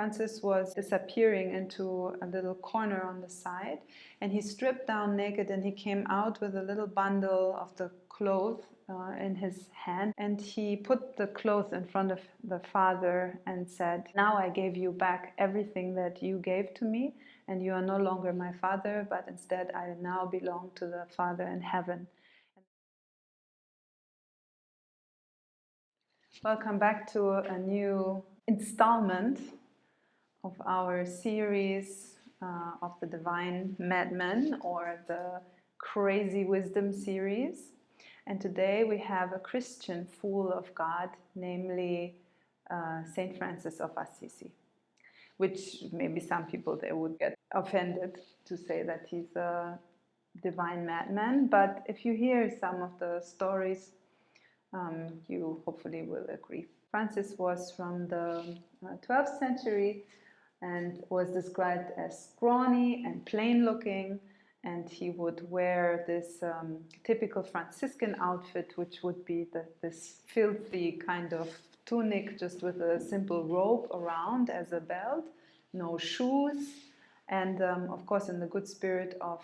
Francis was disappearing into a little corner on the side, and he stripped down naked and he came out with a little bundle of the clothes in his hand, and he put the clothes in front of the Father and said, "Now I gave you back everything that you gave to me, and you are no longer my Father, but instead I now belong to the Father in heaven." Welcome back to a new installment of our series of the Divine Madman, or the Crazy Wisdom series. And today we have a Christian fool of God, namely St. Francis of Assisi, which maybe some people they would get offended to say that he's a divine madman. But if you hear some of the stories, you hopefully will agree. Francis was from the 12th century and was described as scrawny and plain looking, and he would wear this typical Franciscan outfit, which would be this filthy kind of tunic just with a simple rope around as a belt, no shoes, and of course in the good spirit of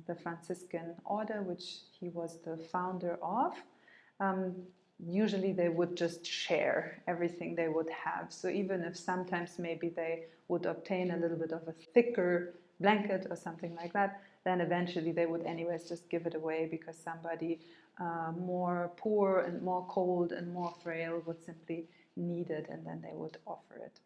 the Franciscan order, which he was the founder of. Usually they would just share everything they would have. So even if sometimes maybe they would obtain a little bit of a thicker blanket or something like that, then eventually they would anyways just give it away, because somebody more poor and more cold and more frail would simply need it, and then they would offer it.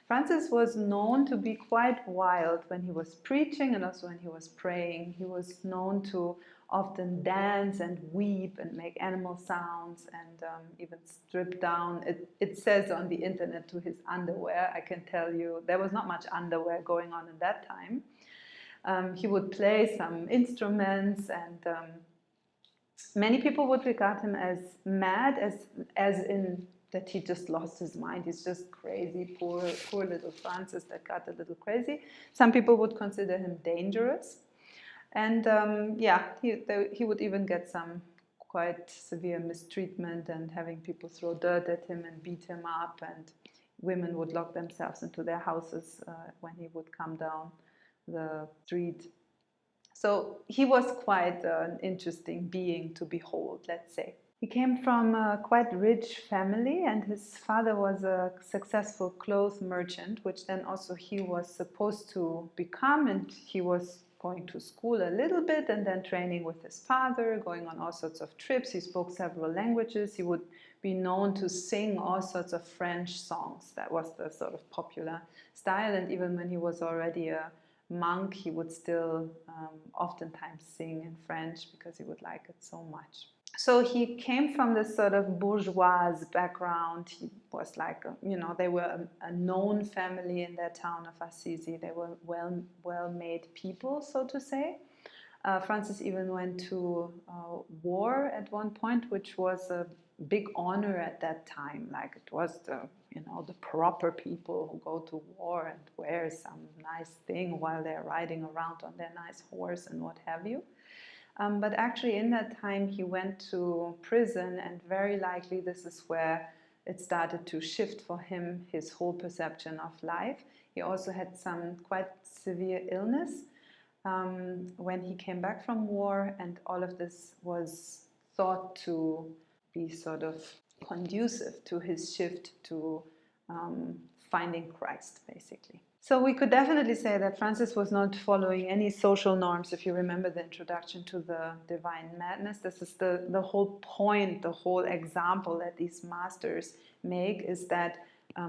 Francis was known to be quite wild when he was preaching and also when he was praying. He was known to often dance and weep and make animal sounds, and even strip down. It says on the internet to his underwear. I can tell you there was not much underwear going on in that time. He would play some instruments, and many people would regard him as mad, as in that he just lost his mind. He's just crazy, poor little Francis that got a little crazy. Some people would consider him dangerous. And he would even get some quite severe mistreatment, and having people throw dirt at him and beat him up, and women would lock themselves into their houses when he would come down the street. So he was quite an interesting being to behold, let's say. He came from a quite rich family, and his father was a successful clothes merchant, which then also he was supposed to become, and he was going to school a little bit and then training with his father, going on all sorts of trips. He spoke several languages. He would be known to sing all sorts of French songs. That was the sort of popular style, and even when he was already a monk, he would still oftentimes sing in French because he would like it so much. So he came from this sort of bourgeois background. He was like, they were a known family in their town of Assisi. They were well-made people, so to say. Francis even went to war at one point, which was a big honor at that time. Like it was the proper people who go to war and wear some nice thing while they're riding around on their nice horse and what have you. But actually in that time he went to prison, and very likely this is where it started to shift for him, his whole perception of life. He also had some quite severe illness when he came back from war, and all of this was thought to be sort of conducive to his shift to finding Christ, basically. So we could definitely say that Francis was not following any social norms. If you remember the introduction to the Divine Madness, this is the whole point, the whole example that these masters make, is that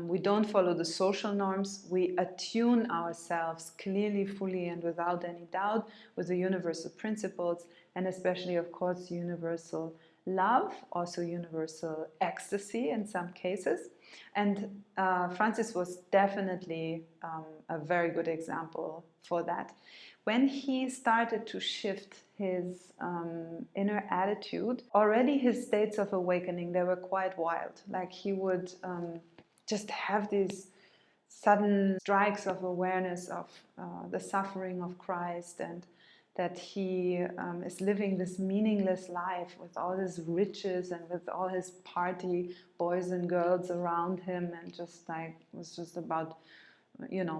we don't follow the social norms. We attune ourselves clearly, fully, and without any doubt with the universal principles, and especially, of course, universal love, also universal ecstasy in some cases. And Francis was definitely a very good example for that. When he started to shift his inner attitude, already his states of awakening, they were quite wild. Like he would just have these sudden strikes of awareness of the suffering of Christ, and that he is living this meaningless life with all his riches and with all his party boys and girls around him, and just like was just about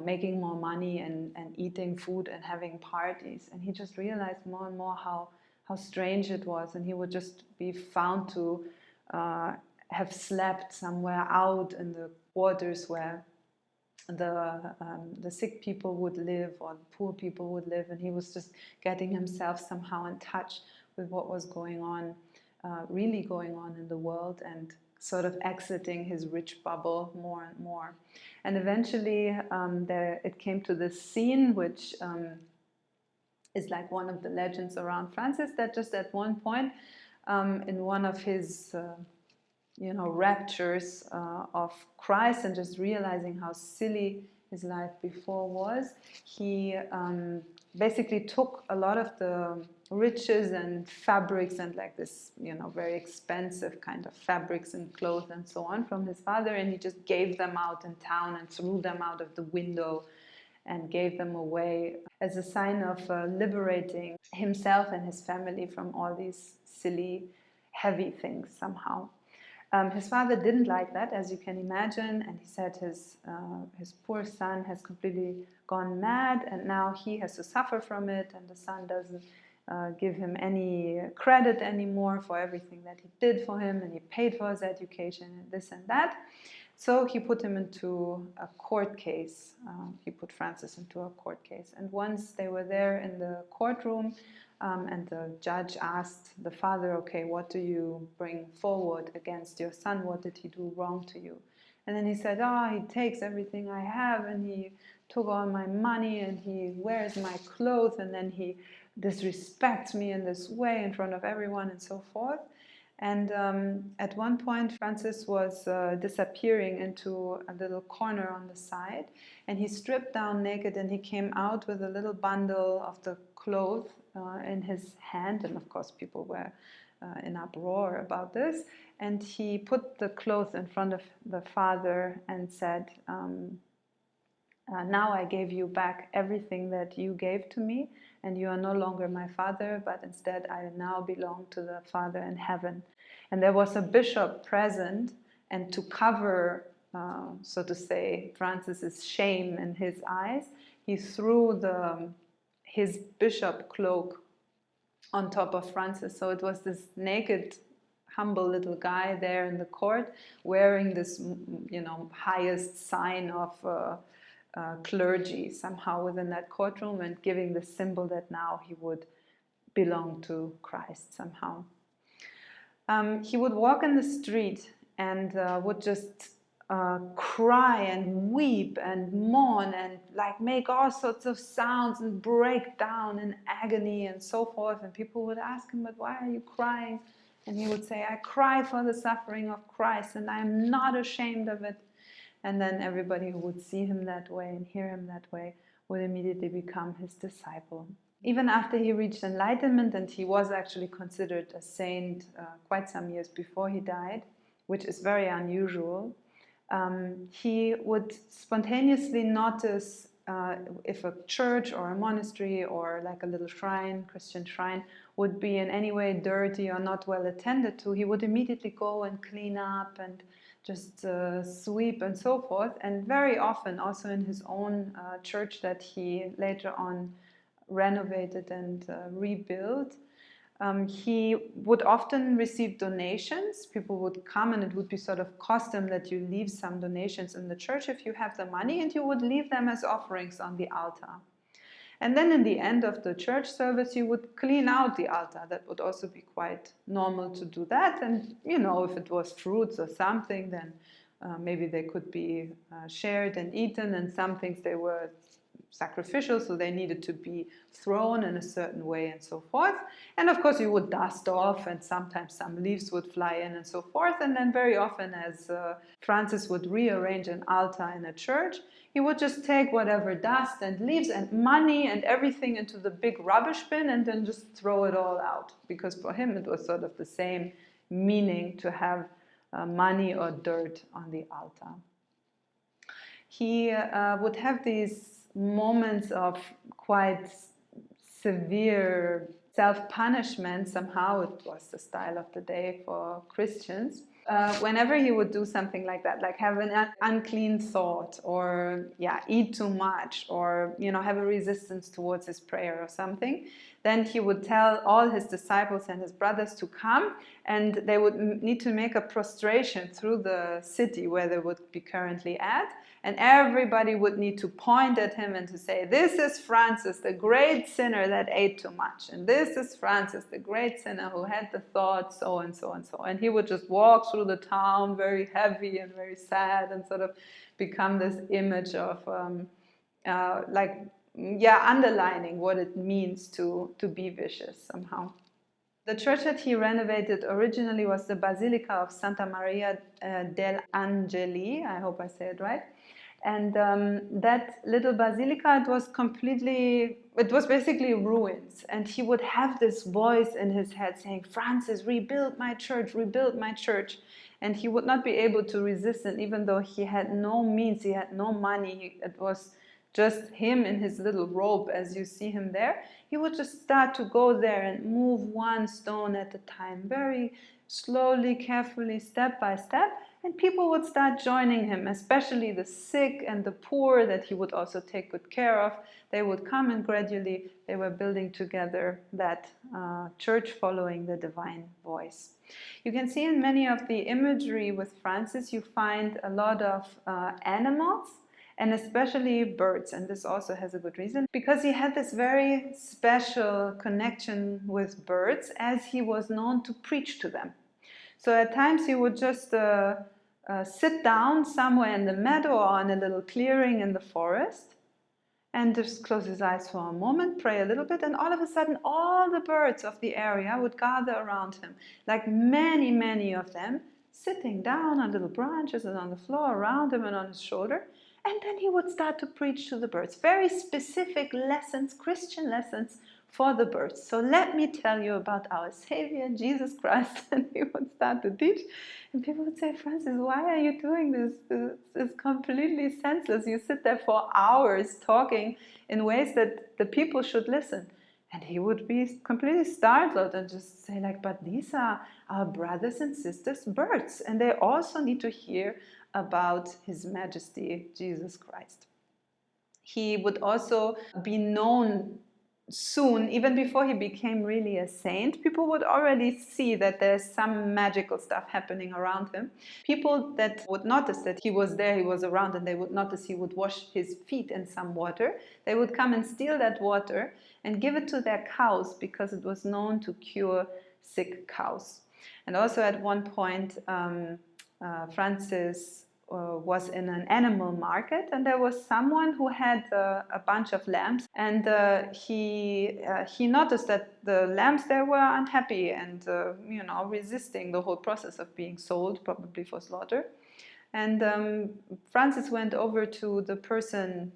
making more money and eating food and having parties. And he just realized more and more how strange it was. And he would just be found to have slept somewhere out in the quarters where the sick people would live, or the poor people would live, and he was just getting himself somehow in touch with what was going on, really going on in the world, and sort of exiting his rich bubble more and more. And eventually it came to this scene, which is like one of the legends around Francis, that just at one point in one of his raptures of Christ, and just realizing how silly his life before was, he basically took a lot of the riches and fabrics and like this, very expensive kind of fabrics and clothes and so on from his father, and he just gave them out in town and threw them out of the window and gave them away as a sign of liberating himself and his family from all these silly, heavy things somehow. His father didn't like that, as you can imagine, and he said his poor son has completely gone mad, and now he has to suffer from it, and the son doesn't give him any credit anymore for everything that he did for him, and he paid for his education and this and that. So he put him into a court case. He put Francis into a court case, and once they were there in the courtroom, and the judge asked the father, okay, what do you bring forward against your son? What did he do wrong to you? And then he said, he takes everything I have, and he took all my money, and he wears my clothes, and then he disrespects me in this way in front of everyone, and so forth. And at one point, Francis was disappearing into a little corner on the side, and he stripped down naked, and he came out with a little bundle of the clothes in his hand, and of course people were in uproar about this, and he put the clothes in front of the father and said, now I gave you back everything that you gave to me, and you are no longer my father, but instead I now belong to the Father in heaven. And there was a bishop present, and to cover, so to say, Francis's shame in his eyes, he threw his bishop cloak on top of Francis. So it was this naked, humble little guy there in the court wearing this, highest sign of clergy somehow within that courtroom, and giving the symbol that now he would belong to Christ somehow. He would walk in the street and would just cry and weep and mourn and like make all sorts of sounds and break down in agony and so forth. And people would ask him, but why are you crying? And he would say, I cry for the suffering of Christ, and I am not ashamed of it. And then everybody who would see him that way and hear him that way would immediately become his disciple. Even after he reached enlightenment, and he was actually considered a saint quite some years before he died, which is very unusual, he would spontaneously notice if a church or a monastery or like a little shrine, Christian shrine, would be in any way dirty or not well attended to. He would immediately go and clean up and just sweep and so forth. And very often also in his own church that he later on renovated and rebuilt, he would often receive donations. People would come, and it would be sort of custom that you leave some donations in the church if you have the money, and you would leave them as offerings on the altar. And then in the end of the church service, you would clean out the altar. That would also be quite normal to do that. And, if it was fruits or something, then maybe they could be shared and eaten, and some things they were sacrificial, so they needed to be thrown in a certain way and so forth. And of course you would dust off, and sometimes some leaves would fly in and so forth. And then very often, as Francis would rearrange an altar in a church, he would just take whatever dust and leaves and money and everything into the big rubbish bin, and then just throw it all out, because for him it was sort of the same meaning to have money or dirt on the altar. He would have these moments of quite severe self-punishment. Somehow it was the style of the day for Christians. whenever he would do something like that, like have an unclean thought, or eat too much, or have a resistance towards his prayer or something, then he would tell all his disciples and his brothers to come, and they would need to make a prostration through the city where they would be currently at, and everybody would need to point at him and to say, "This is Francis, the great sinner that ate too much, and this is Francis, the great sinner who had the thought so and so and so." And he would just walk through the town very heavy and very sad, and sort of become this image of underlining what it means to be vicious somehow. The church that he renovated originally was the Basilica of Santa Maria degli Angeli. I hope I say it right. And that little basilica, it was basically ruins. And he would have this voice in his head saying, "Francis, rebuild my church, rebuild my church." And he would not be able to resist it, even though he had no means, he had no money. It was just him in his little robe, as you see him there. He would just start to go there and move one stone at a time, very slowly, carefully, step by step. And people would start joining him, especially the sick and the poor that he would also take good care of. They would come, and gradually they were building together that church following the divine voice. You can see in many of the imagery with Francis, you find a lot of animals, and especially birds. And this also has a good reason, because he had this very special connection with birds, as he was known to preach to them. So at times he would just sit down somewhere in the meadow or in a little clearing in the forest, and just close his eyes for a moment, pray a little bit, and all of a sudden all the birds of the area would gather around him, like many, many of them, sitting down on little branches and on the floor around him and on his shoulder. And then he would start to preach to the birds, very specific lessons, Christian lessons for the birds. So let me tell you about our Savior, Jesus Christ. And he would start to teach. And people would say, "Francis, why are you doing this? This is completely senseless. You sit there for hours talking in ways that the people should listen." And he would be completely startled and just say, like, "But these are our brothers and sisters, birds. And they also need to hear about His Majesty, Jesus Christ." He would also be known soon, even before he became really a saint. People would already see that there's some magical stuff happening around him. People that would notice that he was there, he was around, and they would notice he would wash his feet in some water. They would come and steal that water and give it to their cows, because it was known to cure sick cows. And also at one point, Francis was in an animal market, and there was someone who had a bunch of lambs, and he noticed that the lambs there were unhappy and resisting the whole process of being sold, probably for slaughter. And Francis went over to the person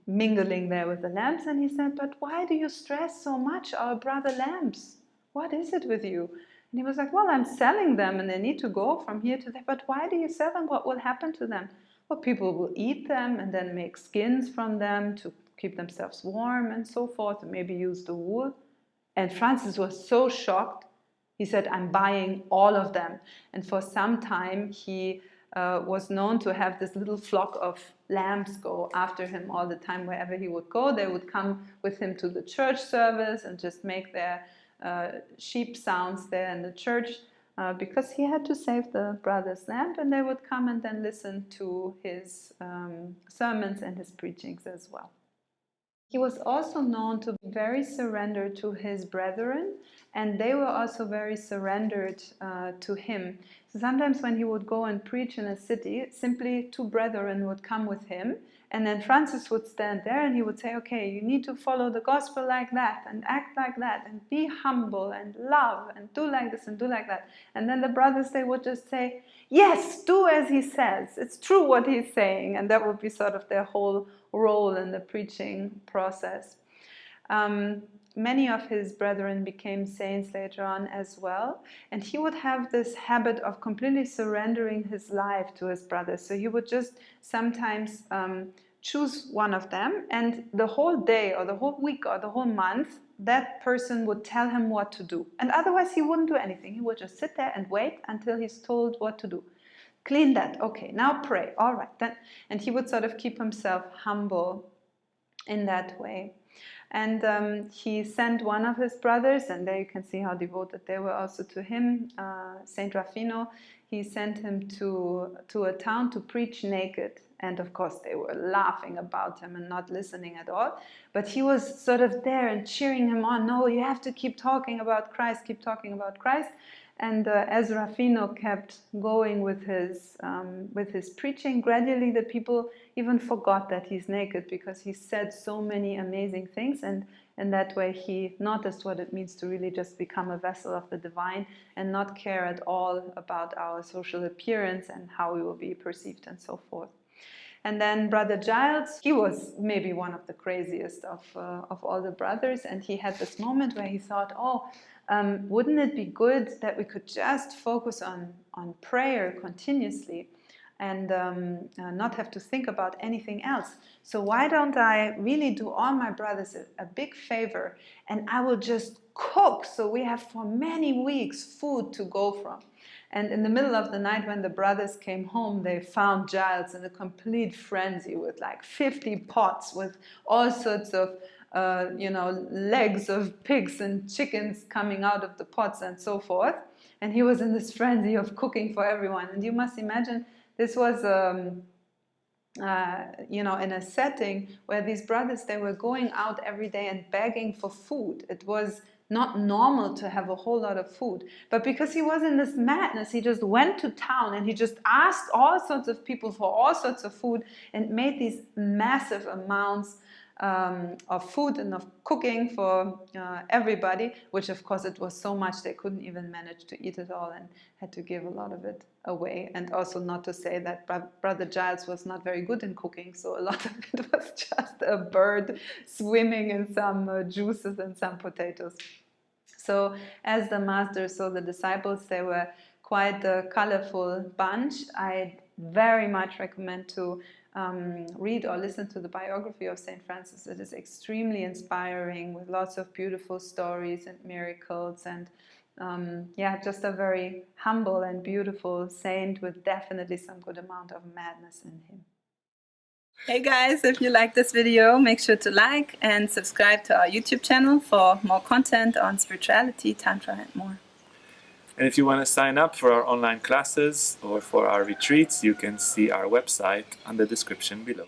mingling there with the lambs, and he said, "But why do you stress so much our brother lambs? What is it with you?" And he was like, "Well, I'm selling them and they need to go from here to there." "But why do you sell them? What will happen to them?" "Well, people will eat them and then make skins from them to keep themselves warm and so forth, and maybe use the wool." And Francis was so shocked. He said, "I'm buying all of them." And for some time, he was known to have this little flock of lambs go after him all the time. Wherever he would go, they would come with him to the church service and just make their sheep sounds there in the church, because he had to save the brother's lamb, and they would come and then listen to his sermons and his preachings as well. He was also known to be very surrendered to his brethren, and they were also very surrendered to him. So sometimes when he would go and preach in a city, simply two brethren would come with him, and then Francis would stand there and he would say, "Okay, you need to follow the gospel like that, and act like that, and be humble, and love, and do like this, and do like that." And then the brothers, they would just say, "Yes, do as he says. It's true what he's saying." And that would be sort of their whole role in the preaching process. Many of his brethren became saints later on as well, and he would have this habit of completely surrendering his life to his brothers. So he would just sometimes choose one of them, and the whole day or the whole week or the whole month, that person would tell him what to do. And otherwise he wouldn't do anything. He would just sit there and wait until he's told what to do. Clean that. Okay, now pray. All right, then. And he would sort of keep himself humble in that way. And he sent one of his brothers, and there you can see how devoted they were also to him, Saint Rafino. He sent him to a town to preach naked. And of course they were laughing about him and not listening at all. But he was sort of there and cheering him on. No, you have to keep talking about Christ, keep talking about Christ. And as Rafino kept going with his preaching, gradually the people even forgot that he's naked, because he said so many amazing things, and in that way he noticed what it means to really just become a vessel of the divine and not care at all about our social appearance and how we will be perceived and so forth. And then Brother Giles, he was maybe one of the craziest of all the brothers, and he had this moment where he thought, wouldn't it be good that we could just focus on prayer continuously and not have to think about anything else? So why don't I really do all my brothers a big favor, and I will just cook so we have for many weeks food to go from. And in the middle of the night, when the brothers came home, they found Giles in a complete frenzy with like 50 pots with all sorts of legs of pigs and chickens coming out of the pots and so forth. And he was in this frenzy of cooking for everyone. And you must imagine this was, in a setting where these brothers, they were going out every day and begging for food. It was not normal to have a whole lot of food. But because he was in this madness, he just went to town and he just asked all sorts of people for all sorts of food and made these massive amounts of food and of cooking for everybody, which of course it was so much they couldn't even manage to eat it all and had to give a lot of it away. And also not to say that Brother Giles was not very good in cooking, so a lot of it was just a bird swimming in some juices and some potatoes. So as the master saw the disciples, they were quite a colorful bunch. I very much recommend to read or listen to the biography of St. Francis. It is extremely inspiring, with lots of beautiful stories and miracles, and just a very humble and beautiful saint with definitely some good amount of madness in him. Hey guys, if you like this video, make sure to like and subscribe to our YouTube channel for more content on spirituality, Tantra and more. And if you want to sign up for our online classes or for our retreats, you can see our website on the description below.